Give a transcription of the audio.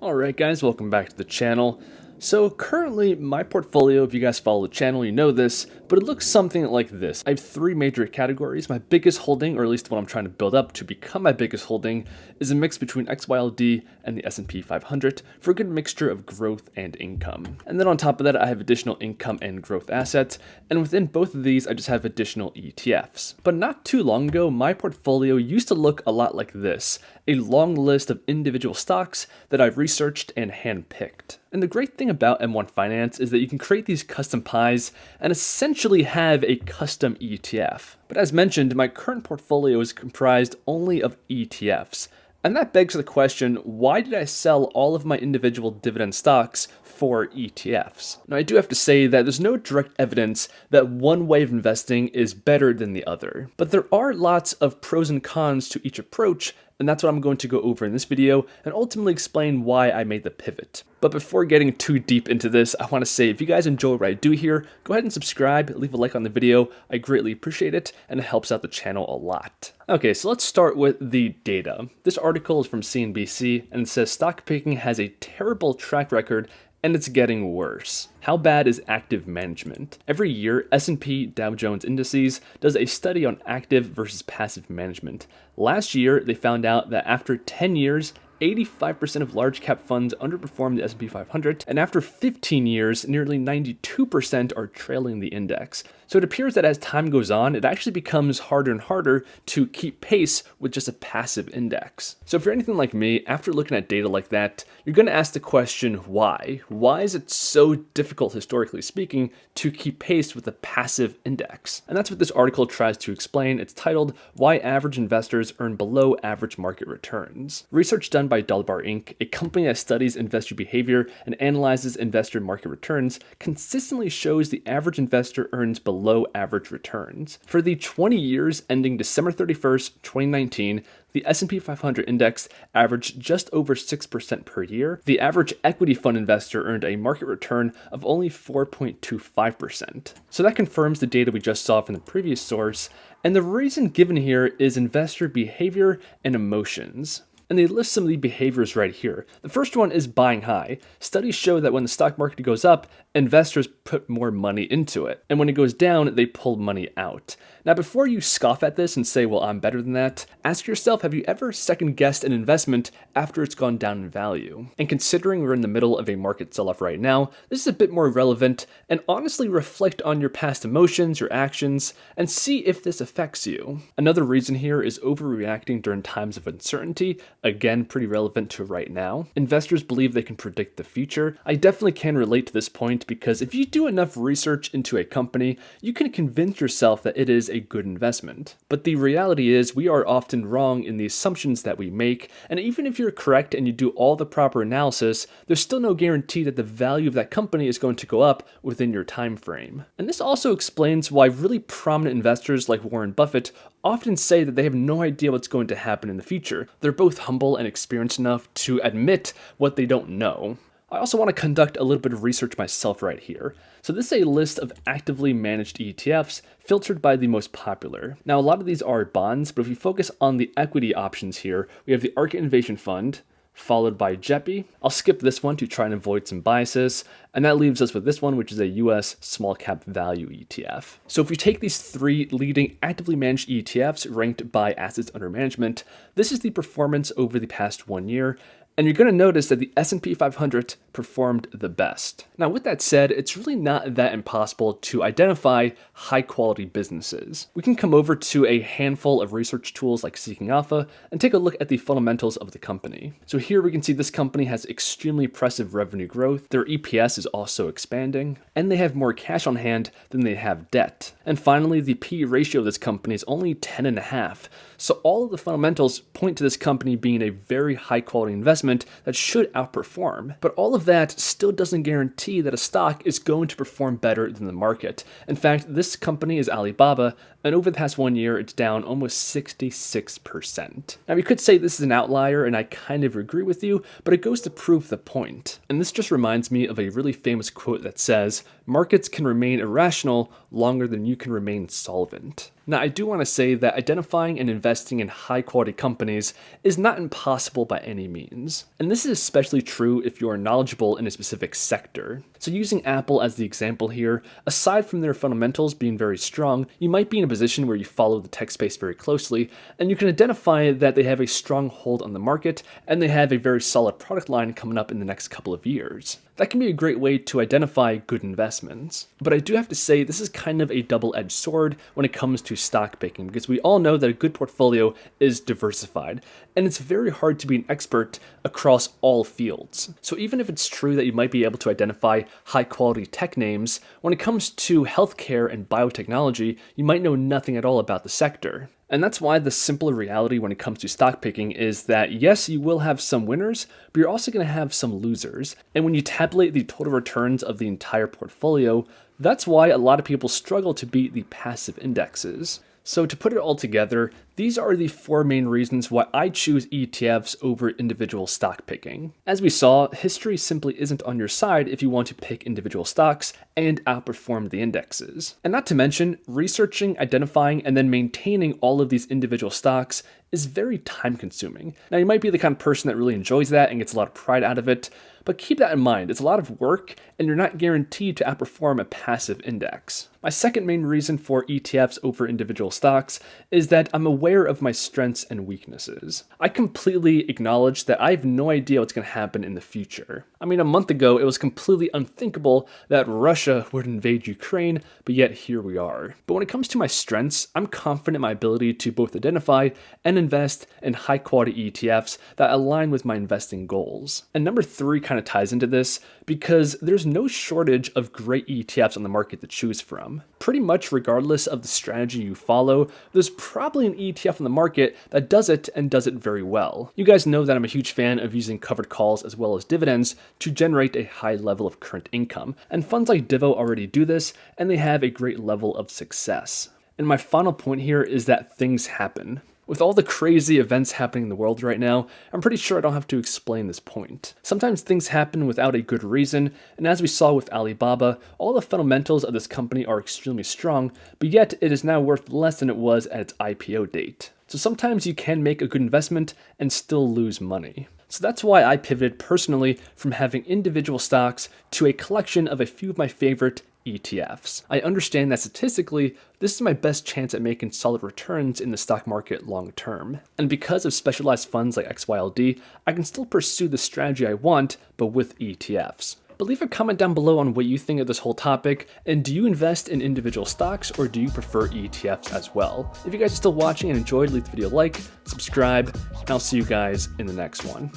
Alright guys, welcome back to the channel. So currently my portfolio, if you guys follow the channel you know this, but it looks something like this. I have three major categories. My biggest holding, or at least what I'm trying to build up to become my biggest holding, is a mix between XYLD and the S&P 500 for a good mixture of growth and income. And then on top of that I have additional income and growth assets, and within both of these I just have additional ETFs. But not too long ago my portfolio used to look a lot like this, a long list of individual stocks that I've researched and handpicked. And the great thing about M1 Finance is that you can create these custom pies and essentially have a custom ETF. But as mentioned, my current portfolio is comprised only of ETFs. And that begs the question, why did I sell all of my individual dividend stocks for ETFs? Now, I do have to say that there's no direct evidence that one way of investing is better than the other. But there are lots of pros and cons to each approach, and that's what I'm going to go over in this video and ultimately explain why I made the pivot. But before getting too deep into this, I want to say if you guys enjoy what I do here, go ahead and subscribe, leave a like on the video. I greatly appreciate it and it helps out the channel a lot. Okay, so let's start with the data. This article is from CNBC and it says stock picking has a terrible track record and it's getting worse. How bad is active management? Every year, S&P Dow Jones Indices does a study on active versus passive management. Last year, they found out that after 10 years, 85% of large cap funds underperform the S&P 500, and after 15 years, nearly 92% are trailing the index. So it appears that as time goes on, it actually becomes harder and harder to keep pace with just a passive index. So if you're anything like me, after looking at data like that, you're going to ask the question, why? Why is it so difficult, historically speaking, to keep pace with a passive index? And that's what this article tries to explain. It's titled, Why Average Investors Earn Below Average Market Returns. Research done by Dollar Inc., a company that studies investor behavior and analyzes investor market returns, consistently shows the average investor earns below average returns. For the 20 years ending December 31st, 2019, the S&P 500 index averaged just over 6% per year. The average equity fund investor earned a market return of only 4.25%. So that confirms the data we just saw from the previous source, and the reason given here is investor behavior and emotions. And they list some of the behaviors right here. The first one is buying high. Studies show that when the stock market goes up, investors put more money into it. And when it goes down, they pull money out. Now, before you scoff at this and say, well, I'm better than that, ask yourself, have you ever second-guessed an investment after it's gone down in value? And considering we're in the middle of a market sell-off right now, this is a bit more relevant, and honestly reflect on your past emotions, your actions, and see if this affects you. Another reason here is overreacting during times of uncertainty. Again, pretty relevant to right now. Investors believe they can predict the future. I definitely can relate to this point because if you do enough research into a company, you can convince yourself that it is a good investment. But the reality is we are often wrong in the assumptions that we make, and even if you're correct and you do all the proper analysis, there's still no guarantee that the value of that company is going to go up within your time frame. And this also explains why really prominent investors like Warren Buffett often say that they have no idea what's going to happen in the future. They're both humble and experienced enough to admit what they don't know. I also want to conduct a little bit of research myself right here. So this is a list of actively managed ETFs filtered by the most popular. Now a lot of these are bonds, but if you focus on the equity options here, we have the ARK Innovation Fund, followed by JEPI. I'll skip this one to try and avoid some biases, and that leaves us with this one, which is a US small cap value ETF. So if you take these three leading actively managed ETFs ranked by assets under management, this is the performance over the past 1 year, and you're going to notice that the S&P 500 performed the best. Now, with that said, it's really not that impossible to identify high-quality businesses. We can come over to a handful of research tools like Seeking Alpha and take a look at the fundamentals of the company. So here we can see this company has extremely impressive revenue growth, their EPS is also expanding, and they have more cash on hand than they have debt. And finally, the P/E ratio of this company is only 10.5. So all of the fundamentals point to this company being a very high-quality investment that should outperform. But all of that still doesn't guarantee that a stock is going to perform better than the market. In fact, this company is Alibaba, and over the past 1 year, it's down almost 66%. Now, you could say this is an outlier, and I kind of agree with you, but it goes to prove the point. And this just reminds me of a really famous quote that says, "Markets can remain irrational longer than you can remain solvent." Now, I do want to say that identifying and investing in high quality companies is not impossible by any means. And this is especially true if you are knowledgeable in a specific sector. So using Apple as the example here, aside from their fundamentals being very strong, you might be in a position where you follow the tech space very closely, and you can identify that they have a strong hold on the market, and they have a very solid product line coming up in the next couple of years. That can be a great way to identify good investments. But I do have to say, this is kind of a double-edged sword when it comes to stock picking, because we all know that a good portfolio is diversified, and it's very hard to be an expert across all fields. So even if it's true that you might be able to identify high-quality tech names, when it comes to healthcare and biotechnology, you might know nothing at all about the sector. And that's why the simpler reality when it comes to stock picking is that yes, you will have some winners, but you're also going to have some losers. And when you tabulate the total returns of the entire portfolio, that's why a lot of people struggle to beat the passive indexes. So to put it all together, these are the 4 main reasons why I choose ETFs over individual stock picking. As we saw, history simply isn't on your side if you want to pick individual stocks and outperform the indexes. And not to mention, researching, identifying, and then maintaining all of these individual stocks is very time consuming. Now, you might be the kind of person that really enjoys that and gets a lot of pride out of it, but keep that in mind. It's a lot of work, and you're not guaranteed to outperform a passive index. My second main reason for ETFs over individual stocks is that I'm aware of my strengths and weaknesses. I completely acknowledge that I have no idea what's going to happen in the future. I mean, a month ago, it was completely unthinkable that Russia would invade Ukraine, but yet here we are. But when it comes to my strengths, I'm confident in my ability to both identify and invest in high quality ETFs that align with my investing goals. And number 3 kind of ties into this because there's no shortage of great ETFs on the market to choose from. Pretty much regardless of the strategy you follow, there's probably an ETF on the market that does it and does it very well. You guys know that I'm a huge fan of using covered calls as well as dividends to generate a high level of current income. And funds like Divo already do this, and they have a great level of success. And my final point here is that things happen. With all the crazy events happening in the world right now, I'm pretty sure I don't have to explain this point. Sometimes things happen without a good reason, and as we saw with Alibaba, all the fundamentals of this company are extremely strong, but yet it is now worth less than it was at its IPO date. So sometimes you can make a good investment and still lose money. So that's why I pivoted personally from having individual stocks to a collection of a few of my favorite ETFs. I understand that statistically, this is my best chance at making solid returns in the stock market long term. And because of specialized funds like XYLD, I can still pursue the strategy I want, but with ETFs. But leave a comment down below on what you think of this whole topic, and do you invest in individual stocks or do you prefer ETFs as well? If you guys are still watching and enjoyed, leave the video a like, subscribe, and I'll see you guys in the next one.